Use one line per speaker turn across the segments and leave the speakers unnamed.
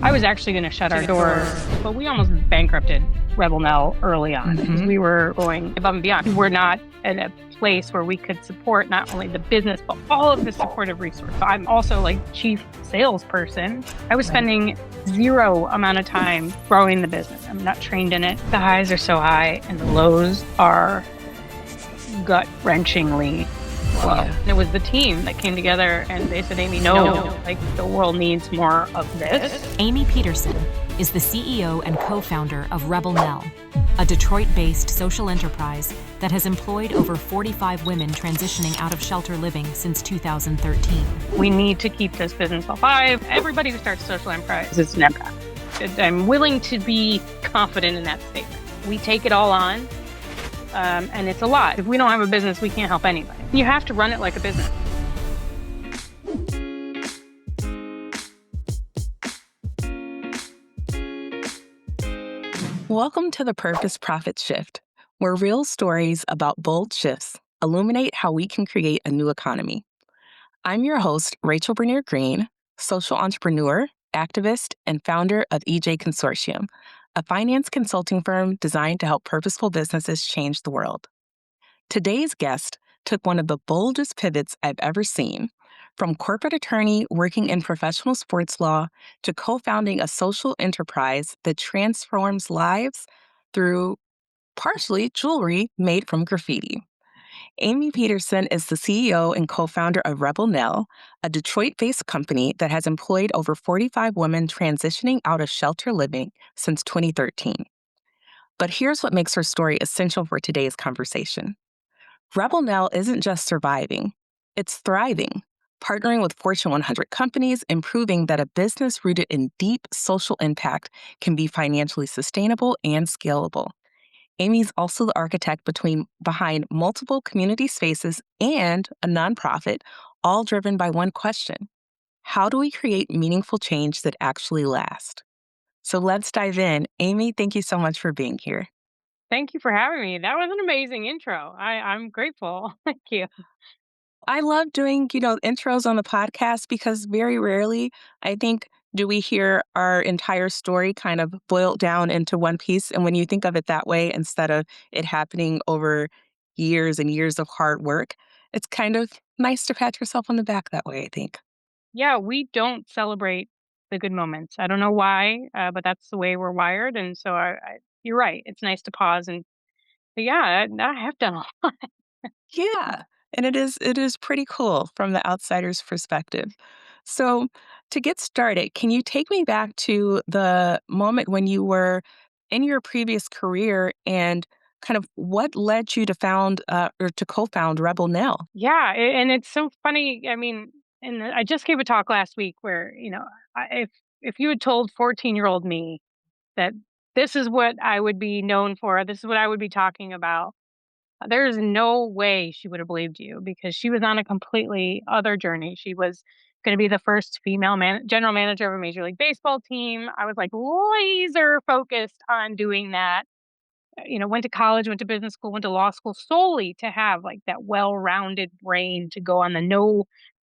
I was actually going to shut our doors, but we almost bankrupted Rebel Nell early on because we were going above and beyond. We were not in a place where we could support not only the business, but all of the supportive resources. So I'm also like chief salesperson. I was spending zero amount of time growing the business. I'm not trained in it. The highs are so high and the lows are gut-wrenchingly low. And it was the team that came together and they said, Amy, no, like the world needs more of this.
Amy Peterson is the CEO and co-founder of Rebel Nell, a Detroit-based social enterprise that has employed over 45 women transitioning out of shelter living since 2013.
We need to keep this business alive. Everybody who starts a social enterprise is an empath. I'm willing to be confident in that statement. We take it all on, and it's a lot. If we don't have a business, we can't help anybody. You have to run it like a business.
Welcome to the Purpose Profit Shift, where real stories about bold shifts illuminate how we can create a new economy. I'm your host, Rachel Bernier-Green, social entrepreneur, activist, and founder of EJ Consortium, a finance consulting firm designed to help purposeful businesses change the world. Today's guest took one of the boldest pivots I've ever seen, from corporate attorney working in professional sports law to co-founding a social enterprise that transforms lives through partially jewelry made from graffiti. Amy Peterson is the CEO and co-founder of Rebel Nell, a Detroit-based company that has employed over 45 women transitioning out of shelter living since 2013. But here's what makes her story essential for today's conversation. Rebel Nell isn't just surviving, it's thriving, partnering with Fortune 100 companies and proving that a business rooted in deep social impact can be financially sustainable and scalable. Amy's also the architect behind multiple community spaces and a nonprofit, all driven by one question: how do we create meaningful change that actually lasts? So let's dive in. Amy, thank you so much for being here.
Thank you for having me. That was an amazing intro. I'm grateful. Thank you.
I love doing, intros on the podcast because very rarely, I think, do we hear our entire story kind of boiled down into one piece. And when you think of it that way, instead of it happening over years and years of hard work, it's kind of nice to pat yourself on the back that way, I think.
Yeah, we don't celebrate the good moments. I don't know why, but that's the way we're wired. And so you're right. It's nice to pause and, but yeah, I have done a lot.
Yeah. And it is pretty cool from the outsider's perspective. So to get started, can you take me back to the moment when you were in your previous career and kind of what led you to found or to co-found Rebel Nell?
Yeah, and it's so funny. I mean, and I just gave a talk last week where, if you had told 14-year-old me that this is what I would be known for, this is what I would be talking about, there's no way she would have believed you because she was on a completely other journey. She was going to be the first female general manager of a Major League Baseball team. I was like laser focused on doing that. Went to college, went to business school, went to law school solely to have like that well-rounded brain to go on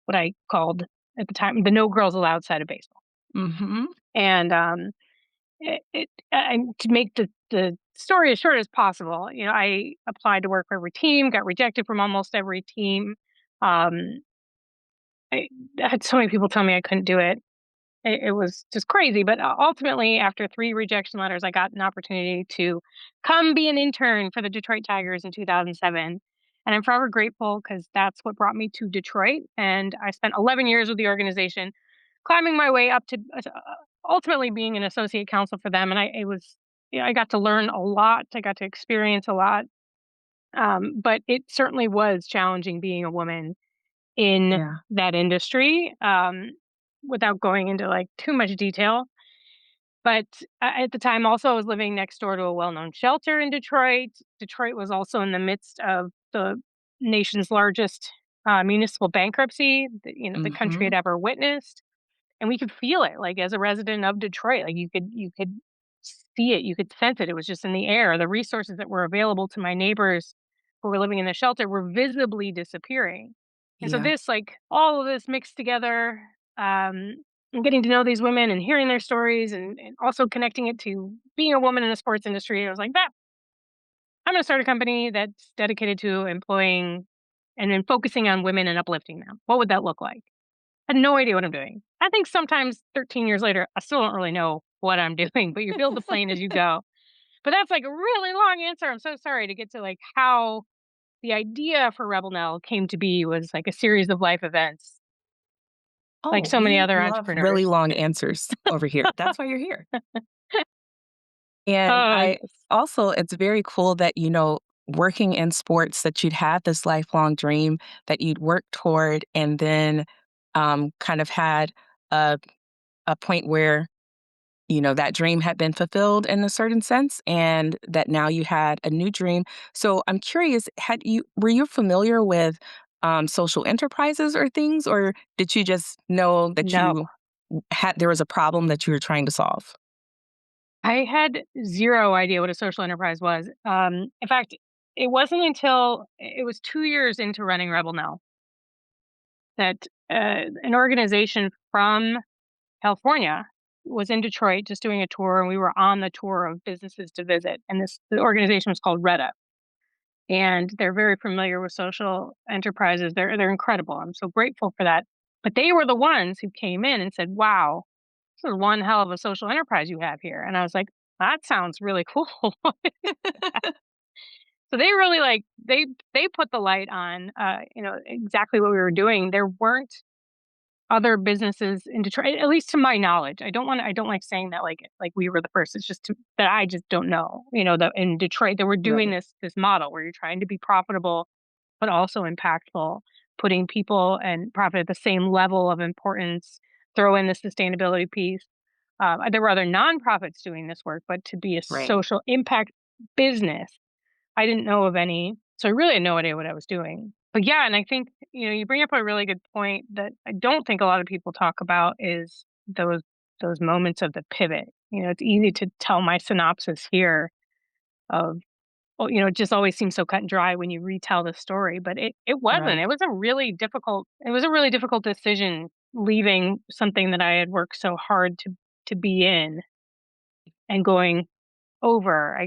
what I called at the time, the no girls allowed side of baseball.
Mm-hmm.
And to make the story as short as possible, I applied to work for every team, got rejected from almost every team. Um, I had so many people tell me I couldn't do it. It was just crazy. But ultimately, after 3 rejection letters, I got an opportunity to come be an intern for the Detroit Tigers in 2007. And I'm forever grateful because that's what brought me to Detroit. And I spent 11 years with the organization, climbing my way up to ultimately being an associate counsel for them. And I got to learn a lot. I got to experience a lot. But it certainly was challenging being a woman in
Yeah.
that industry, without going into like too much detail. But at the time, also, I was living next door to a well-known shelter in Detroit. Detroit was also in the midst of the nation's largest municipal bankruptcy that the country
Mm-hmm.
had ever witnessed, and we could feel it. Like as a resident of Detroit, like you could see it, you could sense it. It was just in the air. The resources that were available to my neighbors who were living in the shelter were visibly disappearing. And so
Yeah.
all of this mixed together, um, getting to know these women and hearing their stories and also connecting it to being a woman in the sports industry. I was like, that I'm going to start a company that's dedicated to employing and then focusing on women and uplifting them. What would that look like? I had no idea what I'm doing. I think sometimes 13 years later, I still don't really know what I'm doing, but you build the plane as you go. But that's like a really long answer. I'm so sorry to get to like how the idea for Rebel Nell came to be was like a series of life events, like
Oh,
so many
we
other
love really
entrepreneurs.
long answers over here. That's why you're here. And
Oh,
I
yes.
also, it's very cool that, working in sports, that you'd had this lifelong dream that you'd worked toward and then kind of had a, a point where, that dream had been fulfilled in a certain sense and that now you had a new dream. So I'm curious, were you familiar with social enterprises or things, or did you just know that
No,
there was a problem that you were trying to solve?
I had zero idea what a social enterprise was. In fact, it wasn't until it was 2 years into running Rebel Now that an organization from California was in Detroit just doing a tour, and we were on the tour of businesses to visit. And the organization was called Retta, and they're very familiar with social enterprises. They're incredible. I'm so grateful for that. But they were the ones who came in and said, "Wow, this is one hell of a social enterprise you have here." And I was like, "That sounds really cool." So they really they put the light on exactly what we were doing. There weren't other businesses in Detroit, at least to my knowledge. I don't like saying that like we were the first. It's just that I just don't know. That in Detroit they were doing
Right.
this model where you're trying to be profitable but also impactful, putting people and profit at the same level of importance. Throw in the sustainability piece. There were other nonprofits doing this work, but to be a
Right.
social impact business, I didn't know of any. So I really had no idea what I was doing. But yeah, and I think, you bring up a really good point that I don't think a lot of people talk about is those moments of the pivot. It's easy to tell my synopsis here of, well, it just always seems so cut and dry when you retell the story, but it wasn't.
Right.
It was a really difficult decision leaving something that I had worked so hard to be in and going over.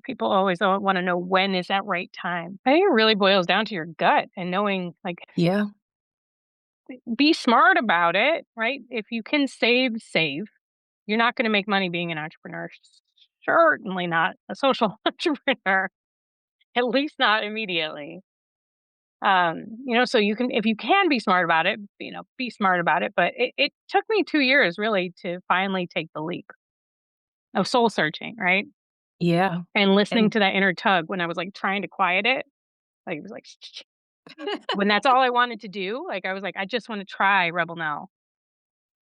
People always want to know when is that right time. I think it really boils down to your gut and knowing, like,
Yeah.
be smart about it, right? If you can save, save. You're not going to make money being an entrepreneur. Certainly not a social entrepreneur, at least not immediately. So if you can be smart about it, be smart about it. But it took me 2 years really to finally take the leap of soul searching, right?
Yeah.
And listening
And
to that inner tug when I was like trying to quiet it. Like, it was like, when that's all I wanted to do, like, I was like, "I just wanna try Rebel Now,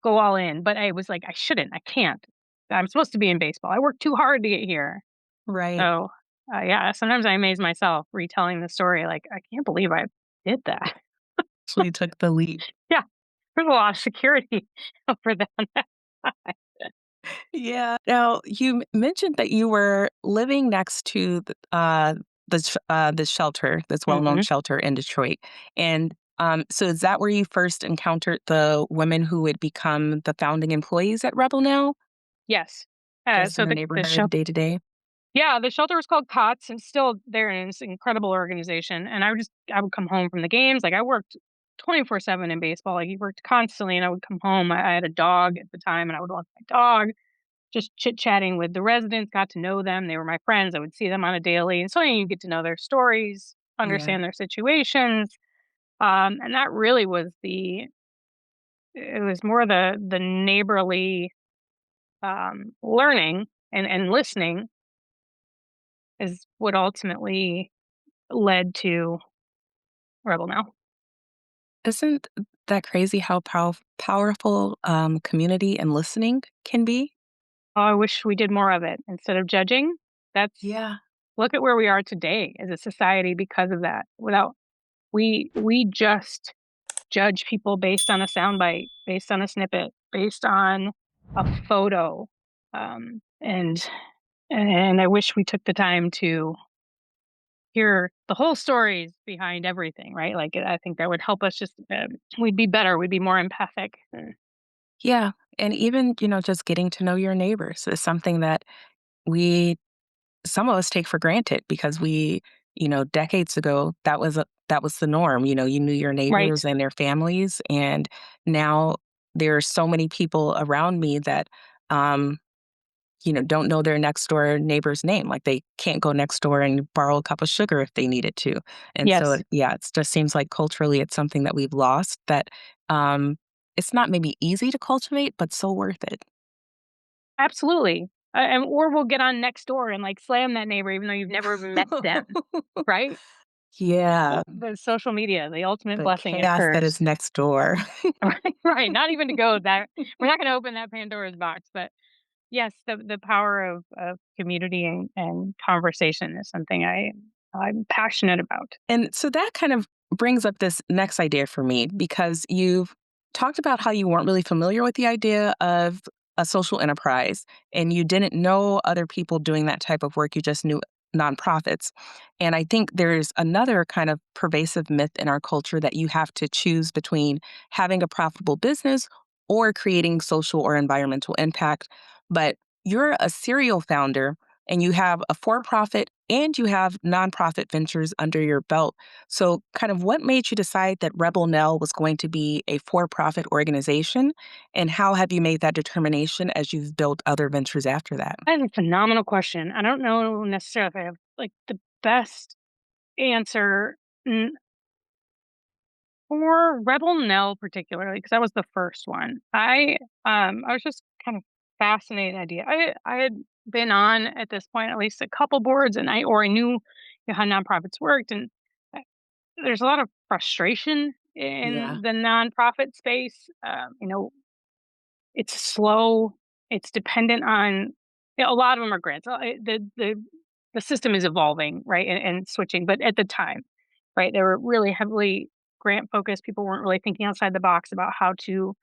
go all in," but I was like, "I shouldn't, I can't. I'm supposed to be in baseball. I worked too hard to get here."
right.
So, yeah, sometimes I amaze myself retelling the story, like, "I can't believe I did that."
Actually took the leap.
Yeah, there's a lot of security for that.
Yeah. Now, you mentioned that you were living next to this shelter, this well-known
Mhm.
shelter in Detroit, and so is that where you first encountered the women who would become the founding employees at Rebel now,
Yes.
just in
So
the
the
neighborhood, day to day?
Yeah, the shelter was called COTS and still there, and it's an incredible organization. And I would come home from the games. Like, I worked 24/7 in baseball. Like, you worked constantly, and I would come home. I had a dog at the time, and I would walk my dog, just chit-chatting with the residents, got to know them. They were my friends. I would see them on a daily. And so you get to know their stories,
Yeah.
understand their situations. And that really was it was more the neighborly learning and listening is what ultimately led to Rebel Now.
Isn't that crazy how powerful community and listening can be?
Oh, I wish we did more of it instead of judging. That's
Yeah.
Look at where we are today as a society because of that. Without we just judge people based on a soundbite, based on a snippet, based on a photo, and I wish we took the time to hear the whole stories behind everything. Right? Like, I think that would help us. We'd be better. We'd be more empathic.
Yeah. And even, just getting to know your neighbors is something that we some of us take for granted because decades ago that was the norm. You knew your
Right.
neighbors and their families, and now there are so many people around me that um don't know their next door neighbor's name. Like they can't go next door and borrow a cup of sugar if they needed to. And so,
Yes,
yeah, it just seems like culturally it's something that we've lost that um, it's not maybe easy to cultivate, but so worth it.
absolutely. And or we'll get on next door and like slam that neighbor even though you've never even met them, right?
Yeah,
The social media, the ultimate
the
blessing and
chaos that is
curse.
next door.
Right, right. Not even to go that we're not going to open that Pandora's box, but yes, the power of community and conversation is something I'm passionate about.
And so that kind of brings up this next idea for me because you've talked about how you weren't really familiar with the idea of a social enterprise and you didn't know other people doing that type of work. You just knew nonprofits. And I think there's another kind of pervasive myth in our culture that you have to choose between having a profitable business or creating social or environmental impact. But you're a serial founder and you have a for profit and you have nonprofit ventures under your belt. So, kind of what made you decide that Rebel Nell was going to be a for profit organization? And how have you made that determination as you've built other ventures after that?
That is a phenomenal question. I don't know necessarily if I have like the best answer for Rebel Nell particularly because that was the first one. I was just kind of fascinated idea. I had been on at this point at least a couple boards and I knew, how nonprofits worked and uh, there's a lot of frustration
Yeah.
in the nonprofit space. It's slow. It's dependent on a lot of them are grants. The system is evolving, right, and switching. But at the time, right, they were really heavily grant focused. People weren't really thinking outside the box about how to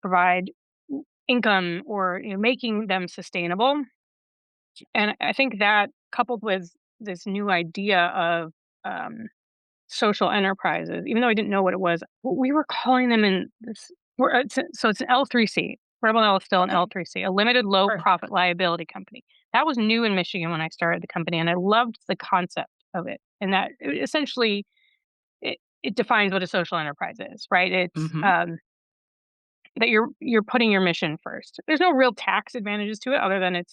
provide income or making them sustainable. And I think that coupled with this new idea of um, social enterprises, even though I didn't know what it was, we were calling them in this. It's an L3C. Rebel Nell is still an
Okay.
L3C, a limited low
Sure.
profit liability company. That was new in Michigan when I started the company, and I loved the concept of it. And that essentially it defines what a social enterprise is, right? It's
Hmm.
that you're putting your mission first. There's no real tax advantages to it other than it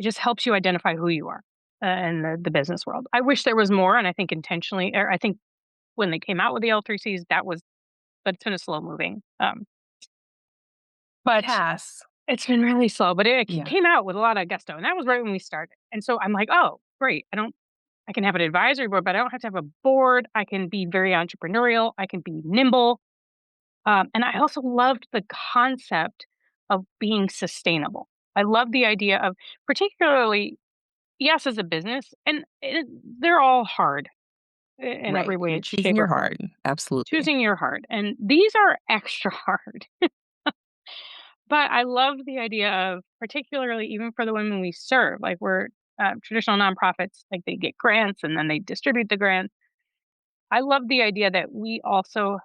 just helps you identify who you are in the business world. I wish there was more, and I think intentionally, or I think when they came out with the L3Cs, that was but it's been a slow moving.
It
But
has.
it's been really slow, but it
Yeah.
came out with a lot of gusto, and that was right when we started. And so I'm like, "Oh, great. I can have an advisory board, but I don't have to have a board. I can be very entrepreneurial. I can be nimble." And I also loved the concept of being sustainable. I love the idea of particularly, yes, as a business, and they're all hard in every
Right.
way,
You're choosing
shape,
your
or form.
heart. Absolutely.
Choosing your hard, and these are extra hard. But I love the idea of particularly even for the women we serve, like we're traditional nonprofits, like they get grants and then they distribute the grants. I love the idea that we also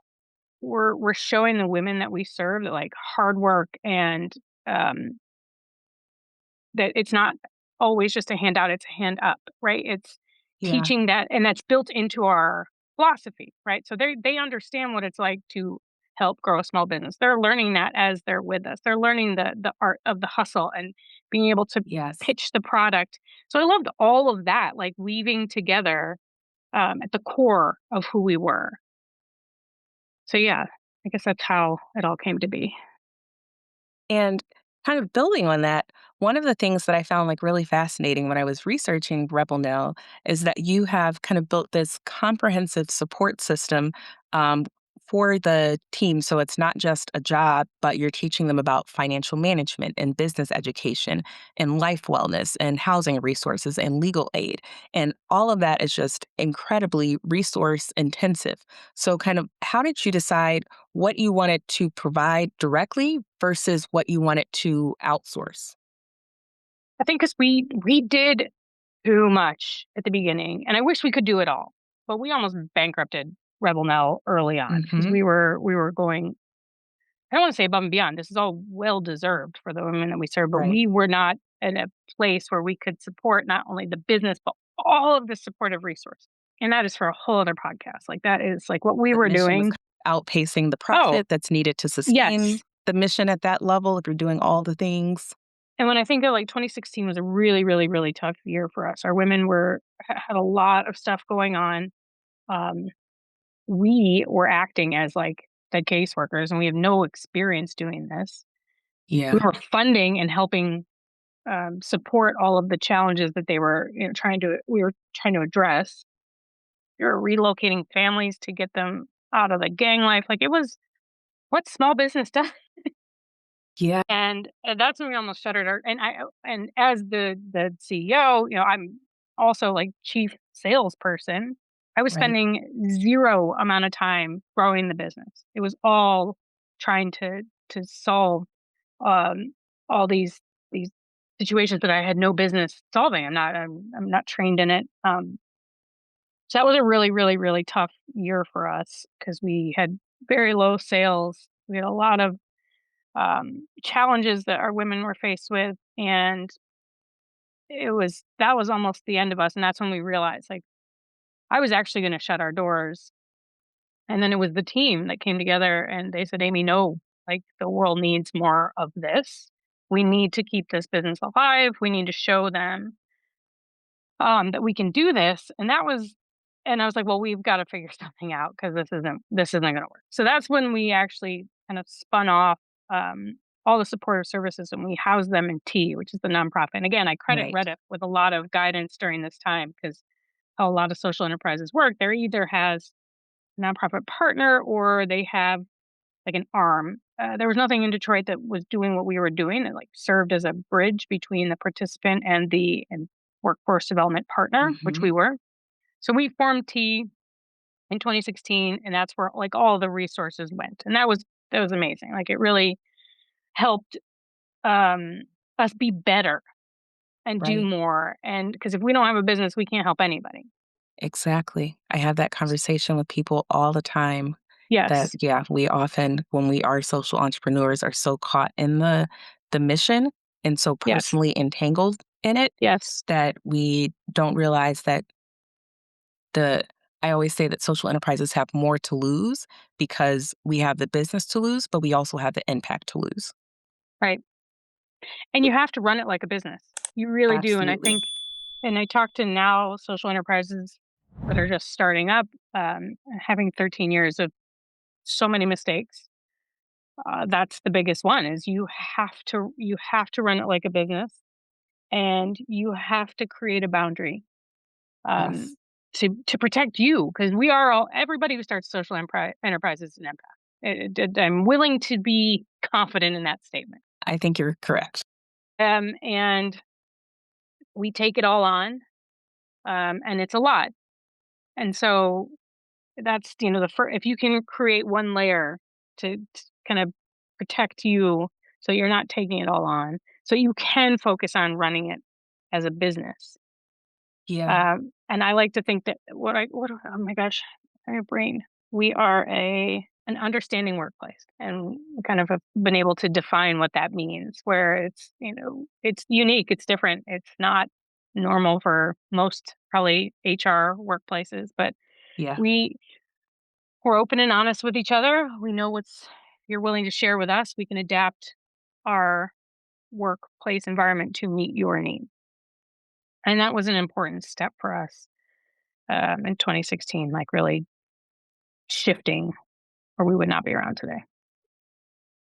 we're showing the women that we serve that like hard work and um, that it's not always just a handout, it's a hand up, right? It's
Yeah.
teaching that and that's built into our philosophy, right? So they understand what it's like to help grow a small business. They're learning that as they're with us. They're learning the art of the hustle and being able to
Yes.
pitch the product. So I loved all of that, like weaving together at the core of who we were. So yeah, I guess that's how it all came to be.
And kind of building on that, one of the things that I found like really fascinating when I was researching Rebel Nell is that you have kind of built this comprehensive support system um, for the team. So it's not just a job, but you're teaching them about financial management and business education and life wellness and housing resources and legal aid. And all of that is just incredibly resource intensive. So, kind of, how did you decide what you wanted to provide directly versus what you wanted to outsource?
I think because we did too much at the beginning, and I wish we could do it all, but we almost bankrupted Rebel Nell early on because
Mhm.
we were going I don't want to say above and beyond. This is all well deserved for the women that we serve, but
Right.
we were not in a place where we could support not only the business, but all of the supportive resources. And that is for a whole other podcast. Like that is like what we
The
were
mission was
doing.
outpacing the
Oh,
profit that's needed to sustain
yes.
the mission at that level if you're doing all the things.
And when I think of like 2016 was a really, really, really tough year for us. Our women had a lot of stuff going on. Um, we were acting as like the caseworkers, and we have no experience doing this. We
Yeah.
were funding and helping support all of the challenges that they were, we were trying to address. We were relocating families to get them out of the gang life. Like it was what small business does.
Yeah.
And that's when we almost shuttered our and as the CEO, I'm also like chief salesperson. I was
Right.
spending 0 amount of time growing the business. It was all trying to solve all these situations that I had no business solving. I'm not trained in it. So that was a really, really, really tough year for us because we had very low sales. We had a lot of challenges that our women were faced with, and that was almost the end of us. And that's when we realized, like, I was actually going to shut our doors, and then it was the team that came together and they said, "Amy, no, like the world needs more of this. We need to keep this business alive. We need to show them that we can do this." And I was like, "Well, we've got to figure something out because this isn't going to work." So that's when we actually kind of spun off all the supportive services and we housed them in T, which is the nonprofit. And again, I credit
Right.
Reddit with a lot of guidance during this time because how a lot of social enterprises work. They're either has a nonprofit partner or they have like an arm. There was nothing in Detroit that was doing what we were doing. It like served as a bridge between the participant and the workforce development partner, which
Hmm.
we were. So we formed T in 2016, and that's where like all the resources went, and that was amazing. Like it really helped um, us be better and do
Right.
more. And because if we don't have a business, we can't help anybody.
Exactly. I have that conversation with people all the time that,
Yes,
yeah, we often, when we are social entrepreneurs, are so caught in the mission and so
yes,
personally entangled in it
yes.
that we don't realize that the I always say that social enterprises have more to lose because we have the business to lose, but we also have the impact to lose.
Right. And you have to run it like a business. You really do. And I
Absolutely.
think, and I talk to now social enterprises that are just starting up, having 13 years of so many mistakes. That's the biggest one is you have to run it like a business, and you have to create a boundary
Yes.
um, to protect you because we are all everybody who starts social enterprise is an empath. I'm willing to be confident in that statement.
I think you're correct.
And we take it all on, and it's a lot. And so that's the first. If you can create one layer to kind of protect you, so you're not taking it all on, so you can focus on running it as a business.
Yeah.
And I like to think that oh my gosh, my brain. We are an understanding workplace, and we kind of have been able to define what that means. Where it's unique, it's different, it's not normal for most probably HR workplaces, but
Yeah.
we we're open and honest with each other. We know what's if you're willing to share with us, we can adapt our workplace environment to meet your needs. And that was an important step for us in 2016, like really shifting, or we would not be around today.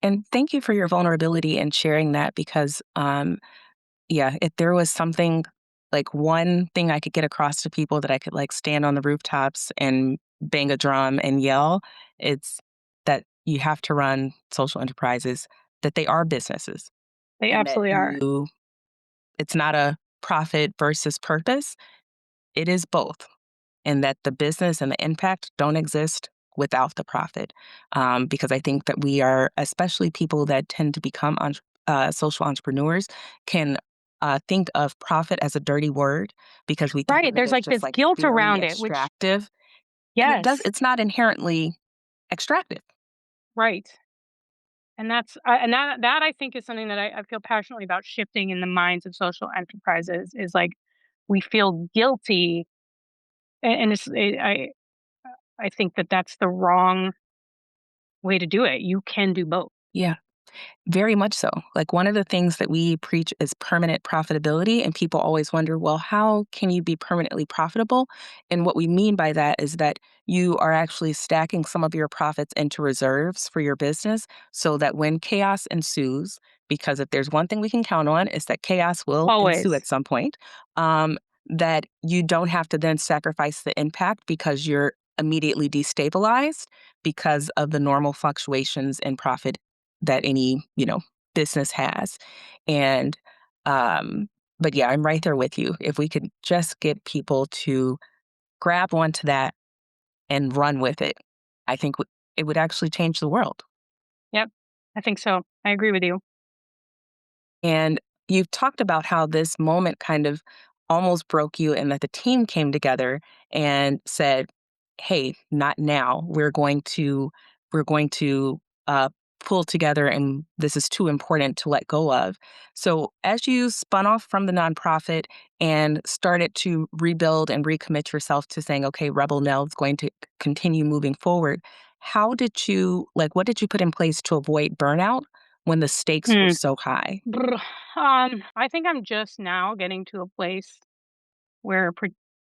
And thank you for your vulnerability and sharing that because yeah, if there was something like one thing I could get across to people that I could like stand on the rooftops and bang a drum and yell, it's that you have to run social enterprises, that they are businesses
They
and that
absolutely are.
it's not a profit versus purpose. It is both. And that the business and the impact don't exist without the profit. Because I think that we are, especially people that tend to become social entrepreneurs, can think of profit as a dirty word because we think
Right.
of it
There's
as
like
just
this
like
guilt
very
around it, which,
extractive. And
yes,
it's not inherently extractive.
right. And that I think is something that I feel passionately about shifting in the minds of social enterprises is like we feel guilty, and I think that that's the wrong way to do it. You can do both.
Yeah. Very much so. Like one of the things that we preach is permanent profitability. And people always wonder, well, how can you be permanently profitable? And what we mean by that is that you are actually stacking some of your profits into reserves for your business so that when chaos ensues, because if there's one thing we can count on is that chaos will ensue
Always.
at some point, that you don't have to then sacrifice the impact because you're immediately destabilized because of the normal fluctuations in profit that any, business has. And um but yeah, I'm right there with you. If we could just get people to grab onto that and run with it, I think it would actually change the world.
Yep. I think so. I agree with you.
And you've talked about how this moment kind of almost broke you and that the team came together and said, "Hey, not now. We're going to pull together and this is too important to let go of." So, as you spun off from the nonprofit and started to rebuild and recommit yourself to saying, "Okay, Rebel Nell is going to continue moving forward." What did you put in place to avoid burnout when the stakes were
Hmm.
so high?
Brr. I think I'm just now getting to a place where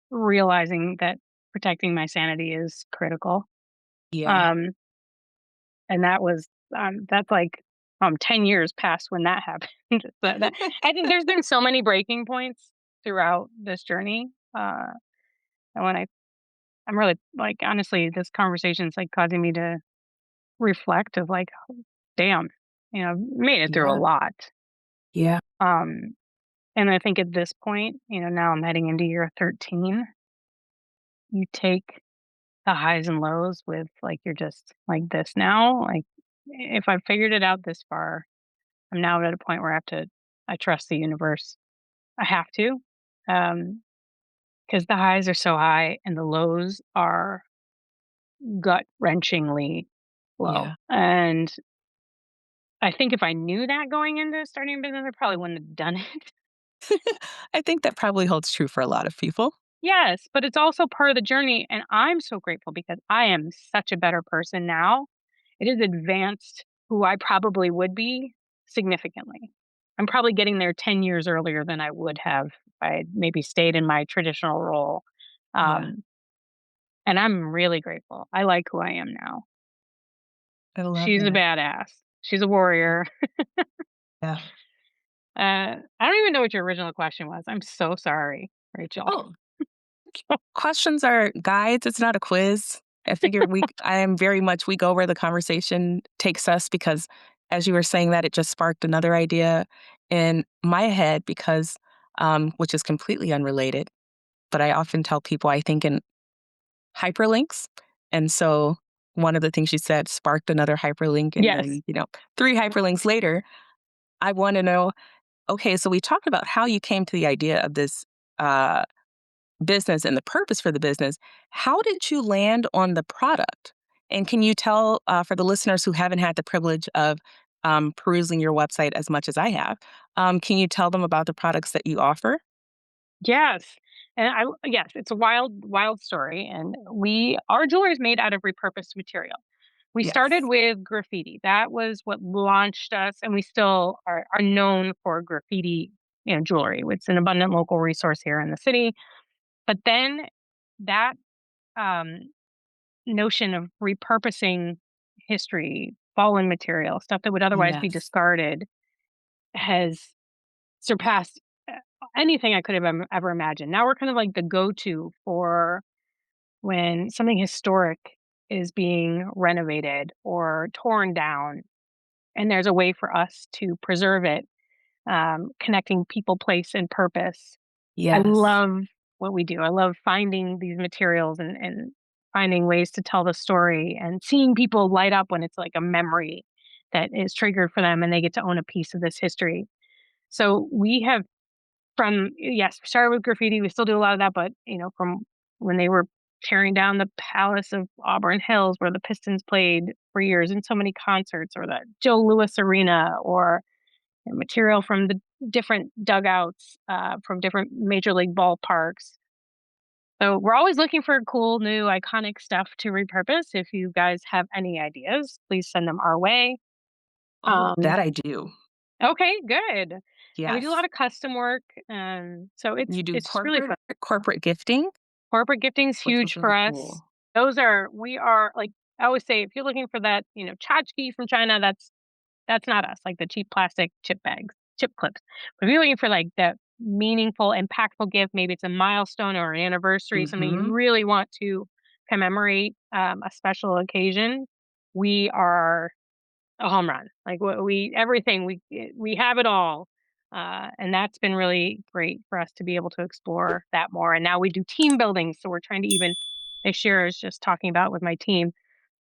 realizing that protecting my sanity is critical.
Yeah.
Um, and that's like 10 years past when that happened. That I think there's been so many breaking points throughout this journey. And when I'm really like honestly, this conversation is like causing me to reflect of like, damn, made it through a
Yeah.
lot.
Yeah.
Um, and I think at this point, now I'm heading into year 13. You take the highs and lows with like you're just like this now. Like if I've figured it out this far, I'm now at a point where I trust the universe. I have to. Because the highs are so high and the lows are gut wrenchingly low.
Yeah.
And I think if I knew that going into starting a business, I probably wouldn't have done it.
I think that probably holds true for a lot of people.
Yes, but it's also part of the journey. And I'm so grateful because I am such a better person now. It has advanced who I probably would be significantly. I'm probably getting there 10 years earlier than I would have if I had maybe stayed in my traditional role.
Yeah.
Um, and I'm really grateful. I like who I am now.
I love
She's a
that.
badass. She's a warrior.
Yeah.
I don't even know what your original question was. I'm so sorry, Rachel.
Oh, questions are guides. It's not a quiz. I figure I am very much, we go where the conversation takes us because as you were saying that, it just sparked another idea in my head because, which is completely unrelated. But I often tell people I think in hyperlinks. And so one of the things you said sparked another hyperlink. And
Yes.
then, three hyperlinks later, I want to know, okay, so we talked about how you came to the idea of this uh, business and the purpose for the business. How did you land on the product? And can you tell for the listeners who haven't had the privilege of perusing your website as much as I have, can you tell them about the products that you offer?
Yes. And yes, it's a wild, wild story. And our jewelry is made out of repurposed material. We started
Yes.
with graffiti. That was what launched us, and we still are known for graffiti, jewelry. It's an abundant local resource here in the city. But then that um, notion of repurposing history, fallen material, stuff that would otherwise be
Yes.
discarded, has surpassed anything I could have ever imagined. Now we're kind of like the go-to for when something historic is being renovated or torn down, and there's a way for us to preserve it, connecting people, place, and purpose. I
Yes.
love what we do. I love finding these materials and finding ways to tell the story and seeing people light up when it's like a memory that is triggered for them and they get to own a piece of this history. So we have yes, we started with graffiti. We still do a lot of that, but from when they were tearing down the Palace of Auburn Hills where the Pistons played for years in so many concerts, or the Joe Louis Arena, or material from the different dugouts from different major league ballparks. So we're always looking for cool, new, iconic stuff to repurpose. If you guys have any ideas, please send them our way.
Oh,
Um,
that I do.
okay, good. And we do a
Yes.
lot of custom work, so
You do
it's really fun.
corporate gifting,
Corporate gifting's
which was
huge for
really
us.
cool.
We are like I always say, if you're looking for that, tchotchke from China, that's not us, like the cheap plastic chip bags, chip clips. But if you're looking for like that meaningful, impactful gift, maybe it's a milestone or an anniversary, something you
Mhm.
really want to commemorate, a special occasion, we are a home run. Like we everything we have it all, and that's been really great for us to be able to explore that more. And now we do team building, so we're trying to even this year I was just talking about with my team.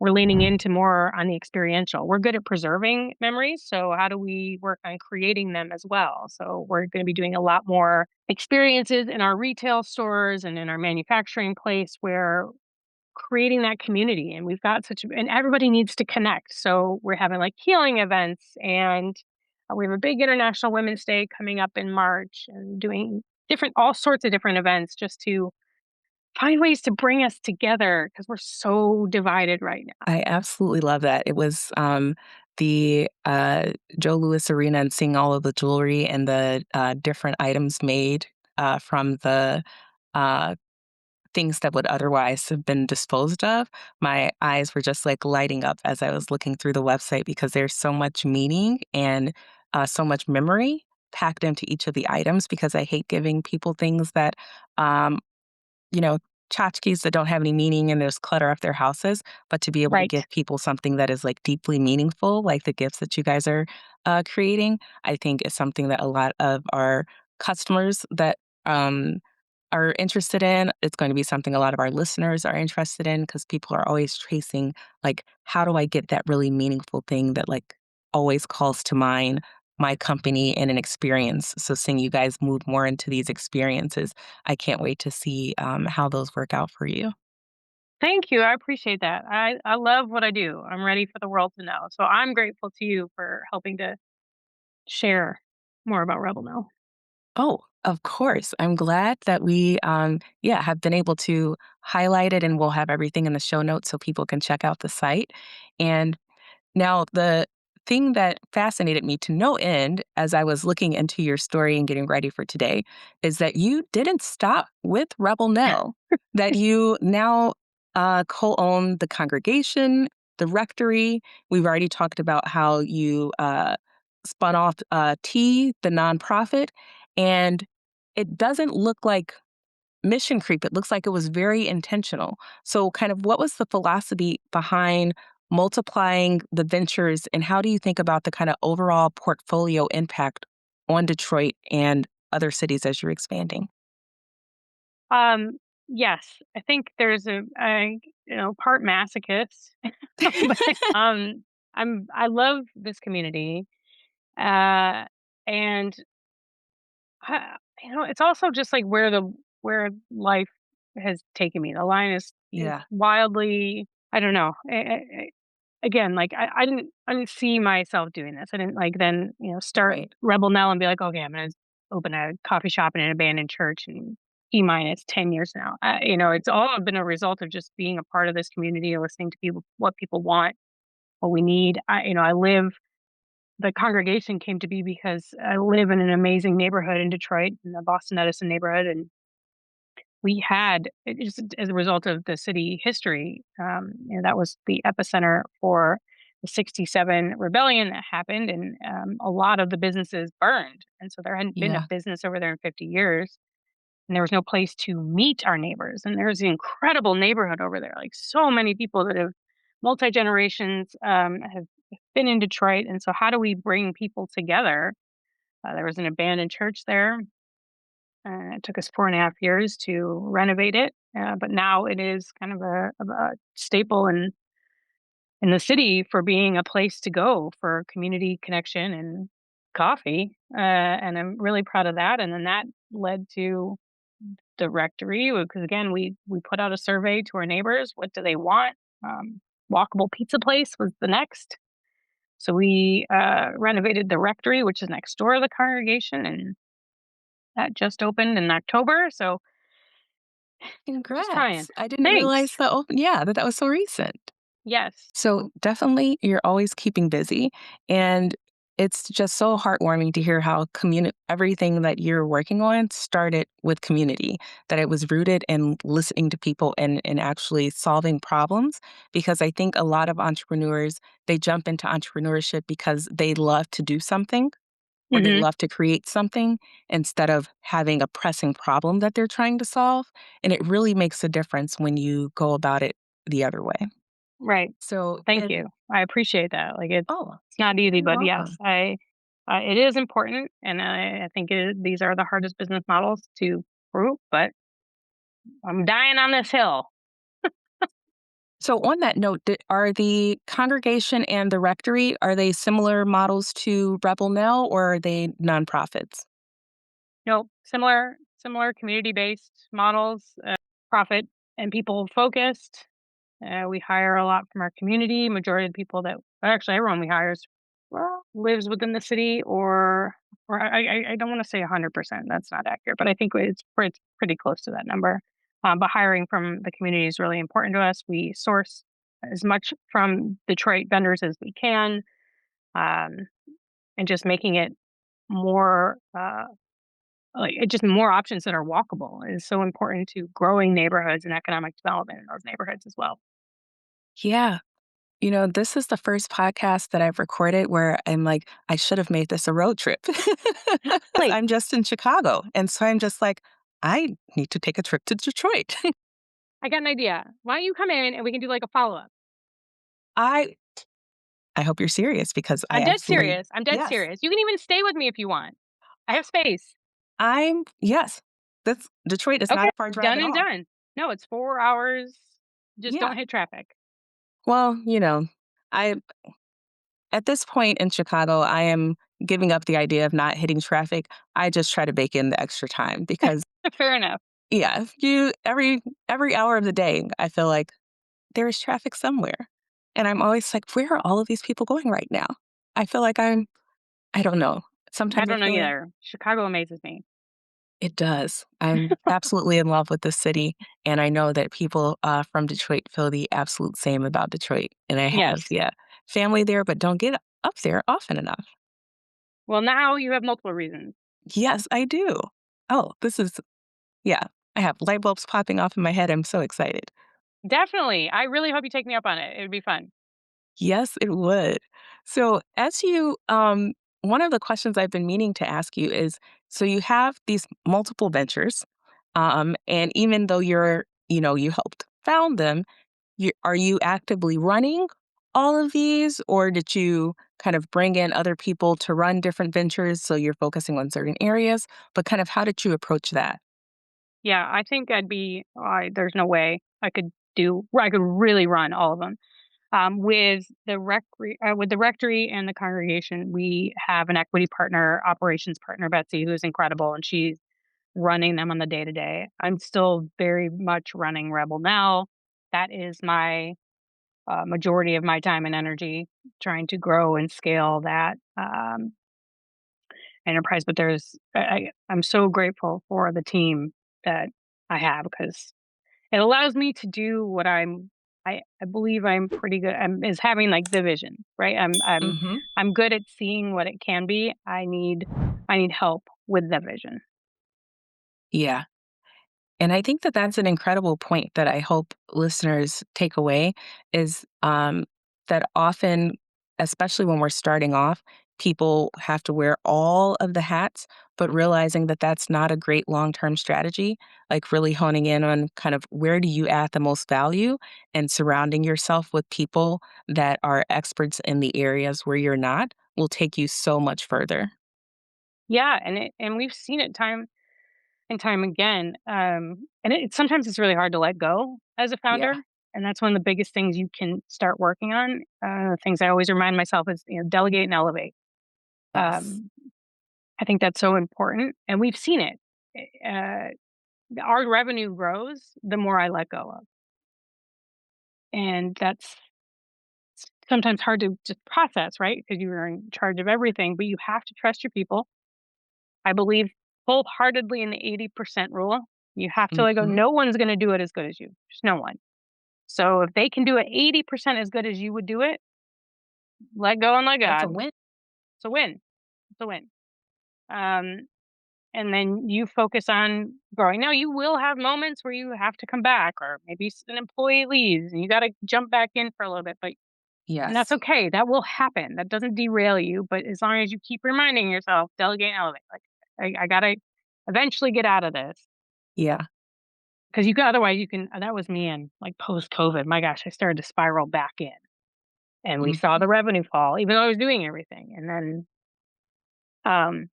We're leaning into more on the experiential. We're good at preserving memories, so how do we work on creating them as well? So we're going to be doing a lot more experiences in our retail stores and in our manufacturing place where creating that community, and we've got and everybody needs to connect, so we're having like healing events, and we have a big international women's day coming up in March, and doing different all sorts of different events just to find ways to bring us together because we're so divided right now.
I absolutely love that. It was, the, Joe Louis Arena, and seeing all of the jewelry and the, different items made, from the, uh, things that would otherwise have been disposed of. My eyes were just, like, lighting up as I was looking through the website because there's so much meaning and, so much memory packed into each of the items, because I hate giving people things that, um you know, tchotchkes that don't have any meaning and there's clutter up their houses, but to be able to
Right.
give people something that is like deeply meaningful, like the gifts that you guys are creating, I think is something that a lot of our customers that um, are interested in. It's going to be something a lot of our listeners are interested in, because people are always tracing, like, how do I get that really meaningful thing that like always calls to mind my company and an experience. So seeing you guys move more into these experiences, I can't wait to see how those work out for you.
Thank you, I appreciate that. I love what I do. I'm ready for the world to know, so I'm grateful to you for helping to share more about Rebel Nell.
Oh, of course. I'm glad that we, yeah, have been able to highlight it, and we'll have everything in the show notes so people can check out the site. And now, the thing that fascinated me to no end as I was looking into your story and getting ready for today is that you didn't stop with Rebel Nell, that you now co own the congregation, the rectory. We've already talked about how you spun off T, the nonprofit, and it doesn't look like mission creep. It looks like it was very intentional. So, kind of, what was the philosophy behind multiplying the ventures, and how do you think about the kind of overall portfolio impact on Detroit and other cities as you're expanding?
Um, yes, I think there's part masochist, but I love this community, uh, and it's also just like where life has taken me. The line is
Yeah,
wildly, I don't know. Again, like I didn't see myself doing this. I didn't like then start
right.
Rebel Nell and be like, okay, I'm gonna open a coffee shop in an abandoned church in minus 10 years now. It's all been a result of just being a part of this community, listening to people, what people want, what we need. I live. The congregation came to be because I live in an amazing neighborhood in Detroit, in the Boston Edison neighborhood, and we had just as a result of the city history, that was the epicenter for the '67 rebellion that happened, and a lot of the businesses burned, and so there hadn't been a
Yeah,
business over there in 50 years, and there was no place to meet our neighbors, and there's an incredible neighborhood over there, like so many people that have multi generations have been in Detroit, and so how do we bring people together? There was an abandoned church there. It took us 4.5 years to renovate it, but now it is kind of a staple in the city for being a place to go for community connection and coffee. And I'm really proud of that. And then that led to directory because again, we put out a survey to our neighbors. What do they want? Walkable pizza place was the next. So we renovated the rectory, which is next door to the congregation, and that just opened in October. So just trying.
Congrats. I didn't
Thanks.
realize that was so recent.
Yes.
So definitely you're always keeping busy, and it's just so heartwarming to hear how everything that you're working on started with community, that it was rooted in listening to people and actually solving problems. Because I think a lot of entrepreneurs, they jump into entrepreneurship because they love to do something or they
Hmm.
love to create something instead of having a pressing problem that they're trying to solve. And it really makes a difference when you go about it the other way.
Right.
So,
Thank you. I appreciate that. Like
oh,
it's not easy,
you're
but yes,
welcome.
it is important, and I think these are the hardest business models to prove. But I'm dying on this hill.
So, on that note, are the congregation and the rectory, are they similar models to Rebel Nell, or are they nonprofits?
No, similar community based models, profit and people focused. We hire a lot from our community. Majority of the people that actually everyone we hire is lives within the city, or I don't want to say 100%. That's not accurate, but I think it's pretty close to that number. But hiring from the community is really important to us. We source as much from Detroit vendors as we can, um, and just making it more. Just more options that are walkable is so important to growing neighborhoods and economic development in those neighborhoods as well.
Yeah. This is the first podcast that I've recorded where I'm like, I should have made this a road trip. 'Cause
Like,
I'm just in Chicago. And so I'm just like, I need to take a trip to Detroit.
I got an idea. Why don't you come in and we can do like a follow up?
I I hope you're serious because I
I'm dead
absolutely,
serious. I'm dead
yes.
serious. You can even stay with me if you want. I have space.
Yes. That's Detroit is
Okay,
not a far drive
done
at
and
all.
done. No, it's 4 hours. Just
Yeah.
don't hit traffic.
Well, I at this point in Chicago, I am giving up the idea of not hitting traffic. I just try to bake in the extra time because
Fair enough.
yeah, you every hour of the day, I feel like there is traffic somewhere. And I'm always like, where are all of these people going right now? I feel like I don't know.
I
Sometimes I
don't know
feel like
either. Chicago amazes me.
it does. I'm absolutely in love with the city. And I know that people from Detroit feel the absolute same about Detroit. And I have,
Yes.
yeah, family there, but don't get up there often enough.
Well, now you have multiple reasons.
Yes, I do. Oh, yeah, I have light bulbs popping off in my head. I'm so excited.
Definitely. I really hope you take me up on it. It would be fun.
Yes, it would. So, one of the questions I've been meaning to ask you is so you have these multiple ventures, and even though you helped found them, are you actively running all of these, or did you kind of bring in other people to run different ventures so you're focusing on certain areas? But kind of how did you approach that?
Yeah, I think there's no way I could really run all of them. With the rectory and the congregation, we have an equity partner, operations partner, Betsy, who's incredible, and she's running them on the day to day. I'm still very much running Rebel now. That is my majority of my time and energy trying to grow and scale that enterprise. But I'm so grateful for the team that I have because it allows me to do what I believe I'm pretty good is having, like, the vision, right?
Hmm.
I'm good at seeing what it can be. I need help with the vision.
Yeah. And I think that that's an incredible point that I hope listeners take away is that often, especially when we're starting off, people have to wear all of the hats, but realizing that that's not a great long term strategy, like really honing in on kind of where do you add the most value and surrounding yourself with people that are experts in the areas where you're not will take you so much further.
Yeah, and we've seen it time and time again, and sometimes it's really hard to let go as a
Yeah.
founder, and that's one of the biggest things you can start working on. Things I always remind myself is, delegate and elevate.
Yes.
Um, I think that's so important, and we've seen it. our revenue grows, the more I let go of. And that's sometimes hard to just process, right? Because you are in charge of everything, but you have to trust your people. I believe wholeheartedly in the 80% rule. You have to let go.
Hmm.
No one's going to do it as good as you. There's no one. So if they can do it 80% as good as you would do it, let go and let
That's a
God.
win.
It's a win. It's a win. Um, and then you focus on growing. Now you will have moments where you have to come back, or maybe an employee leaves and you got to jump back in for a little bit. But and that's
Yes.
okay. That will happen. That doesn't derail you. But as long as you keep reminding yourself, delegate, and elevate. Like I gotta eventually get out of this
Yeah.
because you can. Otherwise, you can. That was me in like post COVID. My gosh, I started to spiral back in, and we saw
Hmm.
the revenue fall, even though I was doing everything. Um,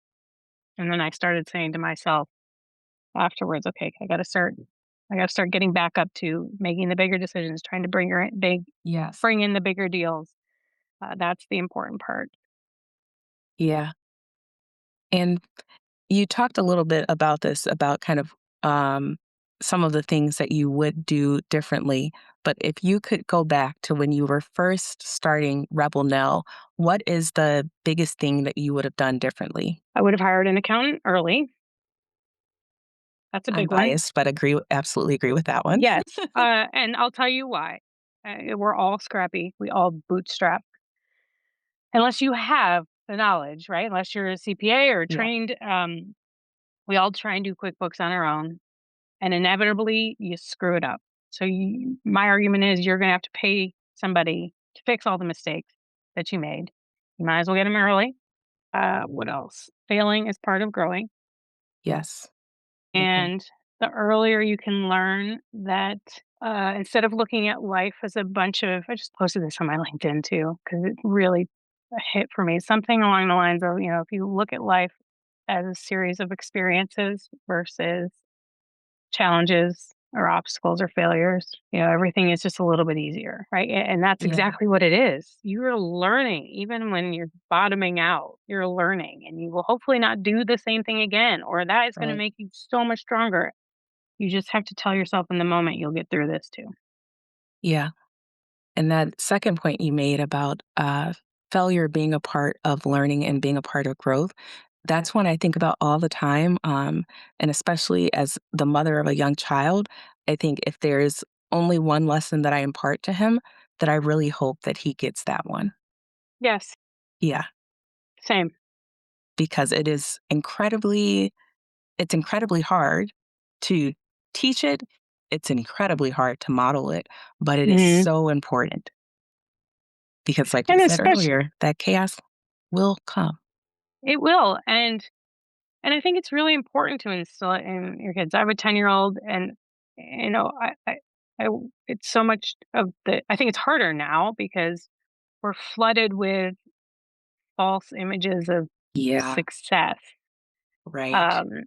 and then I started saying to myself afterwards, okay, I gotta start getting back up to making the bigger decisions, trying to
Yes.
bring in the bigger deals. That's the important part.
Yeah. And you talked a little bit about this, about kind of um, some of the things that you would do differently. But if you could go back to when you were first starting Rebel Nell, what is the biggest thing that you would have done differently?
I would have hired an accountant early. That's a
I'm
big one.
biased, but absolutely agree with that one.
Yes, and I'll tell you why. We're all scrappy. We all bootstrap. Unless you have the knowledge, right? Unless you're a CPA or
Yeah.
trained, we all try and do QuickBooks on our own, and inevitably you screw it up. So my argument is you're going to have to pay somebody to fix all the mistakes that you made. You might as well get them early. What else? Failing is part of growing.
Yes. I agree.
And the earlier you can learn that, instead of looking at life as a bunch of, I just posted this on my LinkedIn too, because it really hit for me. Something along the lines of, if you look at life as a series of experiences versus challenges or obstacles or failures, everything is just a little bit easier, right? And that's
Yeah.
exactly what it is. You're learning, even when you're bottoming out, you're learning, and you will hopefully not do the same thing again, or that is going to
Right.
make you so much stronger. You just have to tell yourself in the moment you'll get through this too.
Yeah. And that second point you made about failure being a part of learning and being a part of growth, that's one I think about all the time. And especially as the mother of a young child, I think if there's only one lesson that I impart to him, that I really hope that he gets that one.
Yes,
Yeah,
same.
because it's incredibly hard to teach it. It's incredibly hard to model it, but it is
Mhm.
so important. Because like you
And
said
especially,
earlier, that chaos will come.
it will. And I think it's really important to instill it in your kids. I have a 10-year-old, and I it's so much of the. I think it's harder now because we're flooded with false images of
Yeah,
success.
right.
Um,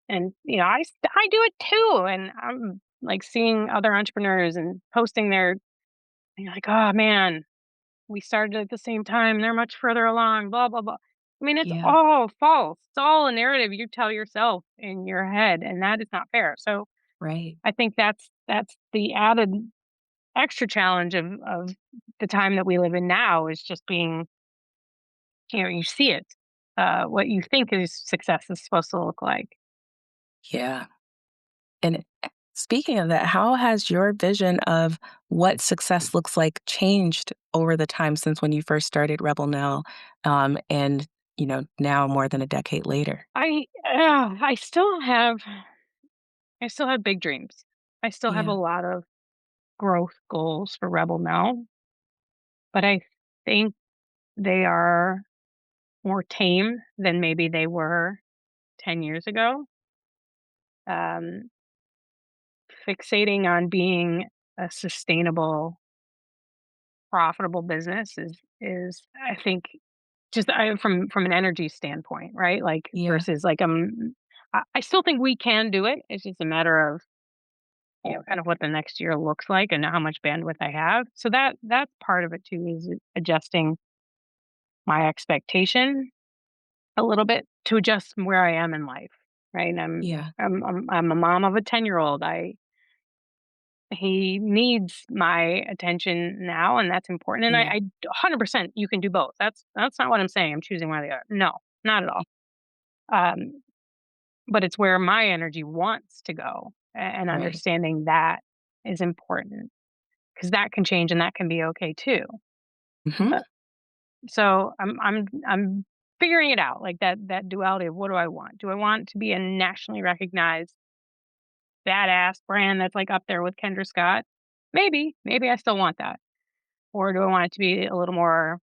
and I do it too, and I'm like seeing other entrepreneurs and posting their. And you're like, oh man, we started at the same time. They're much further along. Blah blah blah. I mean, it's
Yeah,
all false. It's all a narrative you tell yourself in your head, and that is not fair. So
right.
I think that's the added extra challenge of the time that we live in now is just being, you see it, what you think is success is supposed to look like.
Yeah. And speaking of that, how has your vision of what success looks like changed over the time since when you first started Rebel Now, and now more than a decade later?
I still have big dreams. I still have a
Yeah.
lot of growth goals for Rebel now, but I think they are more tame than maybe they were 10 years ago. Um, Fixating on being a sustainable, profitable business is I think just from an energy standpoint, right? Like
Yeah.
versus like I still think we can do it. It's just a matter of kind of what the next year looks like and how much bandwidth I have. So that's part of it too is adjusting my expectation a little bit to adjust from where I am in life. right? And
Yeah.
I'm a mom of a 10-year-old. He needs my attention now, and that's important. And
Yeah.
I 100% you can do both. That's not what I'm saying. I'm choosing one or the other. No, not at all. Um, but it's where my energy wants to go, and
Right.
understanding that is important because that can change and that can be okay too.
Hmm.
Uh, so I'm figuring it out, like that duality of what do I want? Do I want to be a nationally recognized badass brand that's like up there with Kendra Scott? Maybe I still want that. Or do I want it to be a little more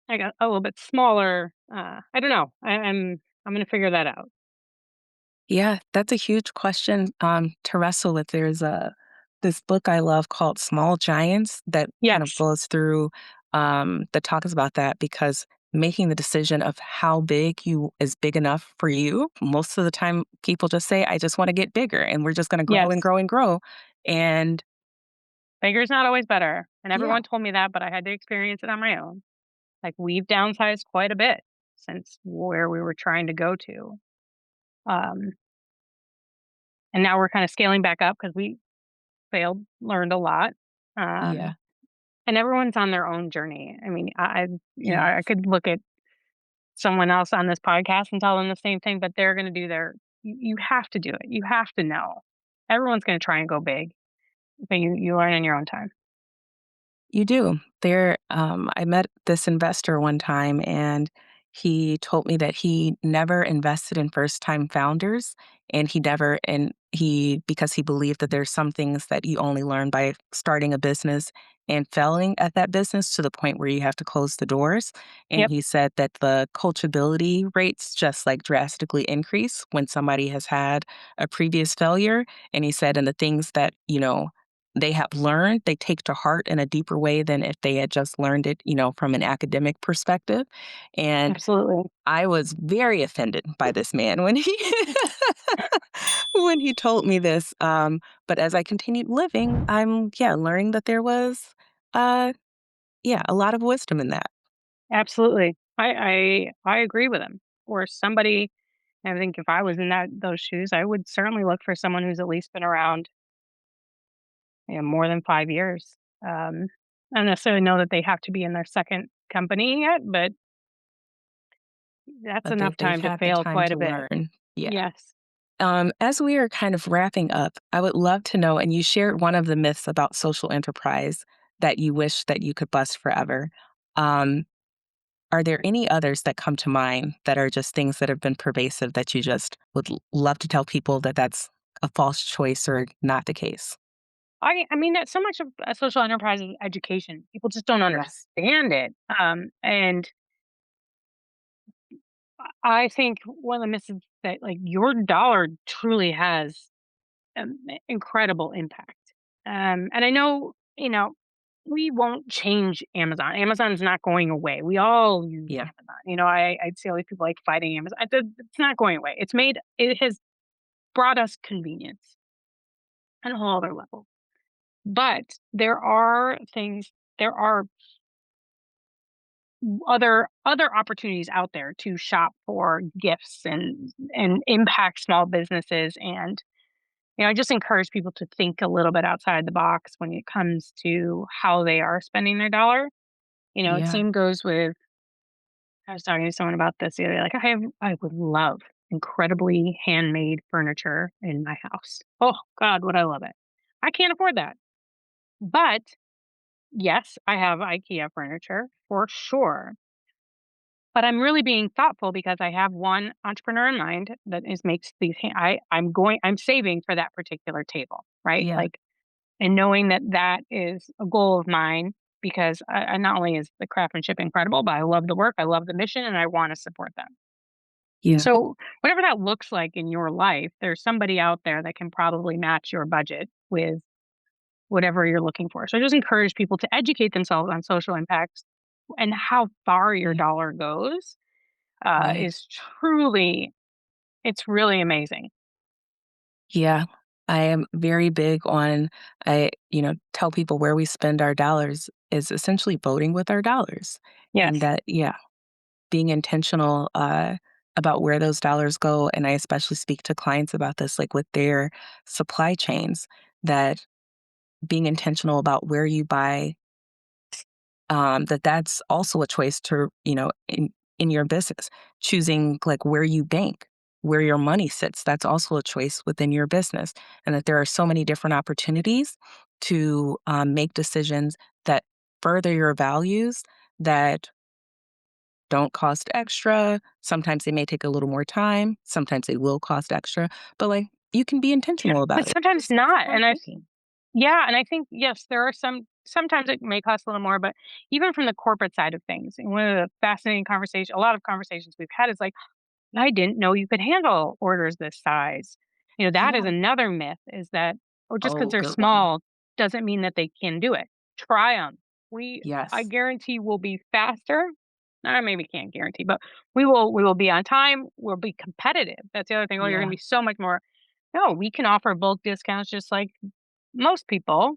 like a little bit smaller? I don't know. I'm gonna figure that out.
Yeah, that's a huge question to wrestle with. There's this book I love called Small Giants that kind of
Yes.
goes through that talks about that because making the decision of how big you is big enough for you. Most of the time, people just say, "I just want to get bigger," and we're just going to grow and
Yes.
grow and grow. And
Bigger's not always better. And
yeah,
everyone told me that, but I had to experience it on my own. Like we've downsized quite a bit since where we were trying to go to. Um, and now we're kind of scaling back up because we failed, learned a lot.
yeah,
And everyone's on their own journey. I mean, I
yes.
could look at someone else on this podcast and tell them the same thing, but they're going to do you have to do it. You have to know. Everyone's going to try and go big, but you learn in your own time.
You do. I met this investor one time, and he told me that he never invested in first-time founders, and because he believed that there's some things that you only learn by starting a business and failing at that business to the point where you have to close the doors. And
Yep,
he said that the coachability rates just like drastically increase when somebody has had a previous failure. And he said, and the things that, they have learned, they take to heart in a deeper way than if they had just learned it, from an academic perspective. And
absolutely.
I was very offended by this man when he when he told me this. But as I continued living, I'm learning that there was uh a lot of wisdom in that.
Absolutely. I agree with him. Or somebody, I think if I was in those shoes, I would certainly look for someone who's at least been around, more than 5 years. I don't necessarily know that they have to be in their second company yet, but that's
But
enough
they've
time to
had the
fail
time
quite a
to
bit.
learn. Yeah.
Yes.
As we are kind of wrapping up, I would love to know, and you shared one of the myths about social enterprise that you wish that you could bust forever. Um, are there any others that come to mind that are just things that have been pervasive that you just would love to tell people that that's a false choice or not the case?
I mean that so much of a social enterprise is education. People just don't
Yes.
understand it. And I think one of the myths is that like your dollar truly has incredible impact. And I know, we won't change Amazon. Amazon's not going away. We all use
Yeah.
Amazon. I'd see all these people like fighting Amazon. It's not going away. It has brought us convenience on a whole other level. But there are other opportunities out there to shop for gifts and impact small businesses. And I just encourage people to think a little bit outside the box when it comes to how they are spending their dollar. It
Yeah.
same goes with, I was talking to someone about this the other day. Like I would love incredibly handmade furniture in my house. Oh God, would I love it. I can't afford that. But yes, I have IKEA furniture for sure. But I'm really being thoughtful because I have one entrepreneur in mind that is makes these I'm saving for that particular table, right?
Yeah.
Like, and knowing that that is a goal of mine because I not only is the craftsmanship incredible, but I love the work, I love the mission, and I want to support them.
Yeah.
So, whatever that looks like in your life, there's somebody out there that can probably match your budget with whatever you're looking for. So, I just encourage people to educate themselves on social impacts and how far your
Yeah.
dollar goes
Right.
is truly, it's really amazing.
Yeah. I am very big on tell people where we spend our dollars is essentially voting with our dollars. And
Yes.
that, yeah, being intentional. about where those dollars go. And I especially speak to clients about this, like with their supply chains, that being intentional about where you buy, that's also a choice to, in your business, choosing like where you bank, where your money sits. That's also a choice within your business. And that there are so many different opportunities to make decisions that further your values, that don't cost extra. Sometimes they may take a little more time. Sometimes they will cost extra, but like you can be intentional
But
about it.
sometimes not.
Smart
And
thinking.
and I think, yes, there are sometimes it may cost a little more, but even from the corporate side of things, and one of the fascinating conversation, a lot of conversations we've had is like, I didn't know you could handle orders this size. That is
Yeah.
another myth, is that, oh, just because
Oh,
they're
good one.
small doesn't mean that they can do it. Try them. I
Yes.
guarantee we'll be faster. I maybe can't guarantee, but we will be on time. We'll be competitive. That's the other thing. Oh, you're going to
Yeah.
be so much more. No, we can offer bulk discounts just like most people.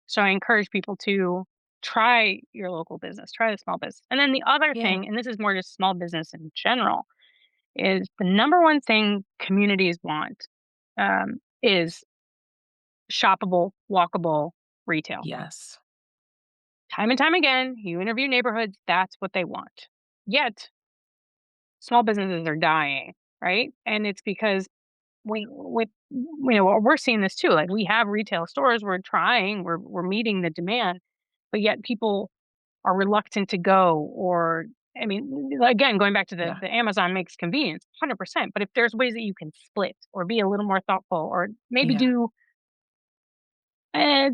So I encourage people to try your local business, try the small business. And then the other
Yeah.
thing, and this is more just small business in general, is the number one thing communities want, is shoppable, walkable retail.
Yes.
Time and time again, you interview neighborhoods, that's what they want. Yet, small businesses are dying, right? And it's because we're seeing this too. Like, we have retail stores, we're meeting the demand, but yet people are reluctant to go. Or, I mean, again, going back to the
Yeah.
the Amazon makes convenience, 100%. But if there's ways that you can split or be a little more thoughtful, or maybe
Yeah.
do,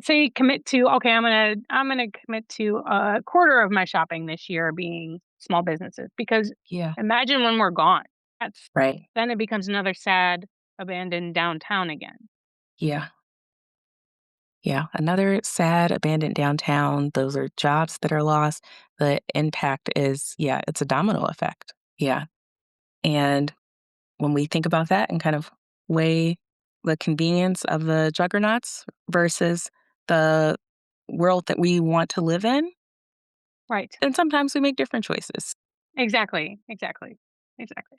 say, commit to, okay, I'm gonna commit to a quarter of my shopping this year being small businesses, because
Yeah.
imagine when we're gone. That's
Right.
Then it becomes another sad abandoned downtown again.
Yeah. Yeah. Another sad abandoned downtown. Those are jobs that are lost. The impact is, yeah, it's a domino effect. Yeah. And when we think about that and kind of weigh the convenience of the juggernauts versus the world that we want to live in,
Right.
then sometimes we make different choices.
Exactly. Exactly. Exactly.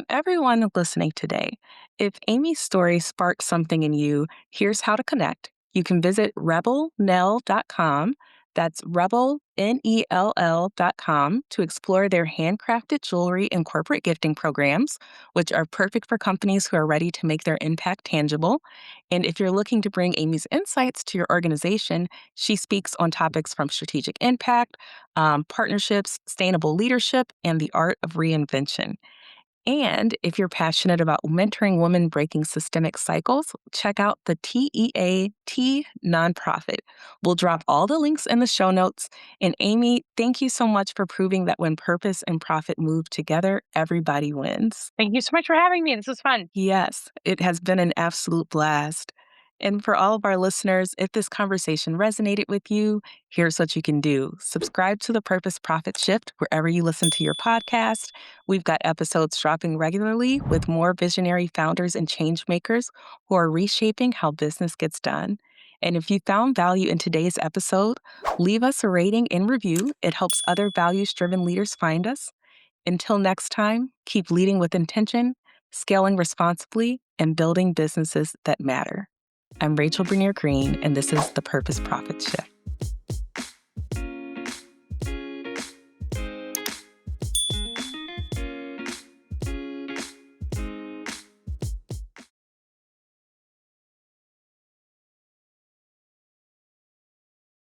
Everyone listening today, if Amy's story sparks something in you, here's how to connect. You can visit rebelnell.com. That's rebel, Nell.com, to explore their handcrafted jewelry and corporate gifting programs, which are perfect for companies who are ready to make their impact tangible. And if you're looking to bring Amy's insights to your organization, she speaks on topics from strategic impact, partnerships, sustainable leadership, and the art of reinvention. And if you're passionate about mentoring women breaking systemic cycles, check out the TEAT nonprofit. We'll drop all the links in the show notes. And Amy, thank you so much for proving that when purpose and profit move together, everybody wins.
Thank you so much for having me. This was fun.
Yes, it has been an absolute blast. And for all of our listeners, if this conversation resonated with you, here's what you can do. Subscribe to the Purpose Profit Shift wherever you listen to your podcast. We've got episodes dropping regularly with more visionary founders and change makers who are reshaping how business gets done. And if you found value in today's episode, leave us a rating and review. It helps other values driven leaders find us. Until next time, keep leading with intention, scaling responsibly, and building businesses that matter. I'm Rachel Bernier Green, and this is the Purpose Profit Shift.